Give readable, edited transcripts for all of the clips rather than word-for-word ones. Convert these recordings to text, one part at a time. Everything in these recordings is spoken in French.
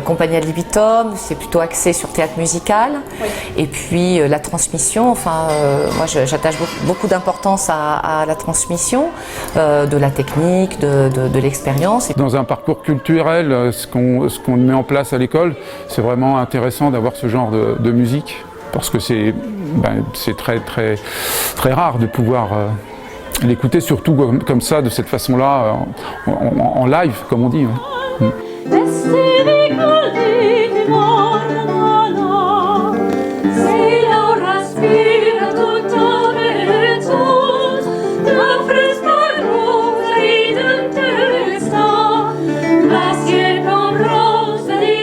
Compagnie ad libitum, c'est plutôt axé sur théâtre musical. Oui. Et puis la transmission, enfin, moi j'attache beaucoup d'importance à la transmission, de la technique, de l'expérience. Dans un parcours culturel, ce qu'on met en place à l'école, c'est vraiment intéressant d'avoir ce genre de musique, parce que c'est très rare de pouvoir l'écouter, surtout comme ça, de cette façon-là, en live, comme on dit. Hein.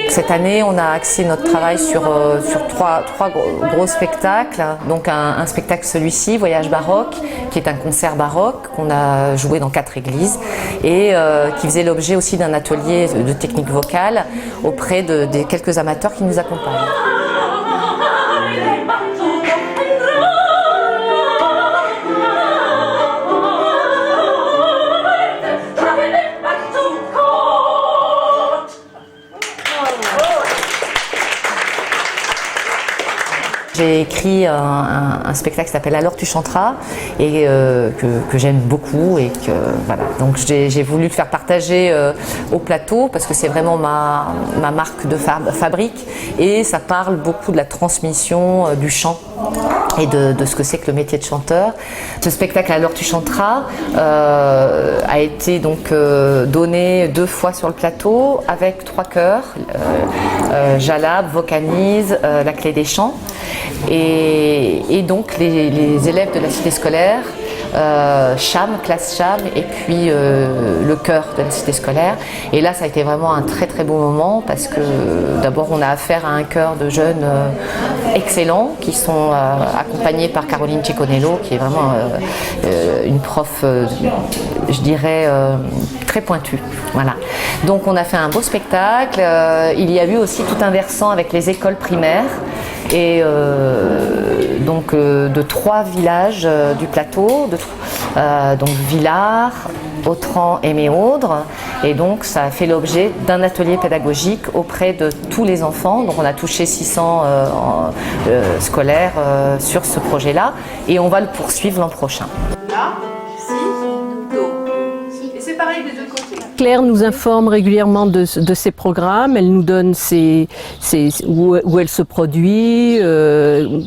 Cette année, on a axé notre travail sur trois gros spectacles. Donc un spectacle, celui-ci, Voyage baroque, qui est un concert baroque qu'on a joué dans 4 églises et qui faisait l'objet aussi d'un atelier de technique vocale auprès des quelques amateurs qui nous accompagnent. J'ai écrit un spectacle qui s'appelle Alors tu chanteras et que j'aime beaucoup et que voilà. Donc j'ai voulu le faire partager au plateau parce que c'est vraiment ma marque de fabrique et ça parle beaucoup de la transmission du chant et de ce que c'est que le métier de chanteur. Ce spectacle Alors tu chanteras a été donc donné 2 fois sur le plateau avec 3 chœurs, Jalab, Vocanize, La Clé des Chants. Et donc les élèves de la cité scolaire, Cham, classe Cham, et puis le chœur de la cité scolaire. Et là, ça a été vraiment un très très beau moment parce que d'abord on a affaire à un chœur de jeunes excellents qui sont accompagnés par Caroline Ciconello, qui est vraiment une prof, je dirais, très pointue. Voilà. Donc on a fait un beau spectacle. Il y a eu aussi tout un versant avec les écoles primaires. Et donc de 3 villages du plateau, donc Villars, Autran et Méaudre, et donc ça a fait l'objet d'un atelier pédagogique auprès de tous les enfants. Donc on a touché 600 scolaires sur ce projet-là et on va le poursuivre l'an prochain. Là, si, do. Et c'est pareil des 2 côtés. Claire nous informe régulièrement de ses programmes, elle nous donne où elle se produit,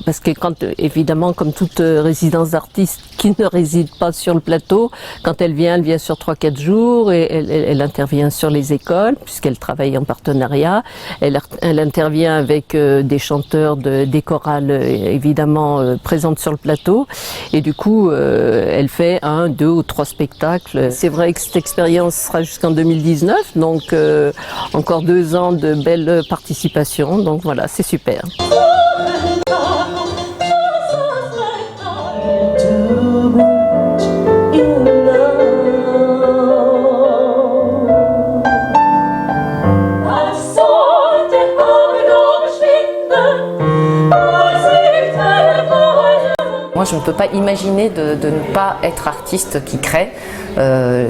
parce que évidemment, comme toute résidence d'artiste qui ne réside pas sur le plateau, quand elle vient sur 3-4 jours et elle intervient sur les écoles, puisqu'elle travaille en partenariat. Elle intervient avec des chanteurs des chorales, évidemment, présentes sur le plateau. Et du coup, elle fait 1, 2 ou 3 spectacles. C'est vrai que cette expérience sera jusqu'en 2019, donc encore 2 ans de belle participation, donc voilà, c'est super. Moi, je ne peux pas imaginer de ne pas être artiste qui crée.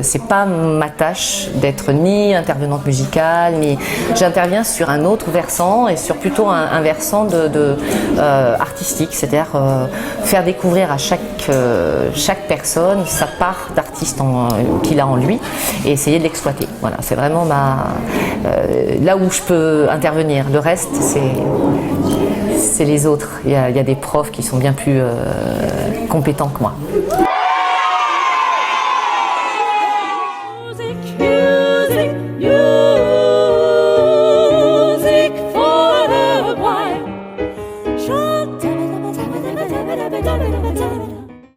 C'est pas ma tâche d'être ni intervenante musicale, ni j'interviens sur un autre versant et sur plutôt un versant artistique, c'est-à-dire faire découvrir à chaque personne sa part d'artiste qu'il a en lui et essayer de l'exploiter. Voilà, c'est vraiment là où je peux intervenir. Le reste, c'est les autres. Il y a des profs qui sont bien plus compétents que moi.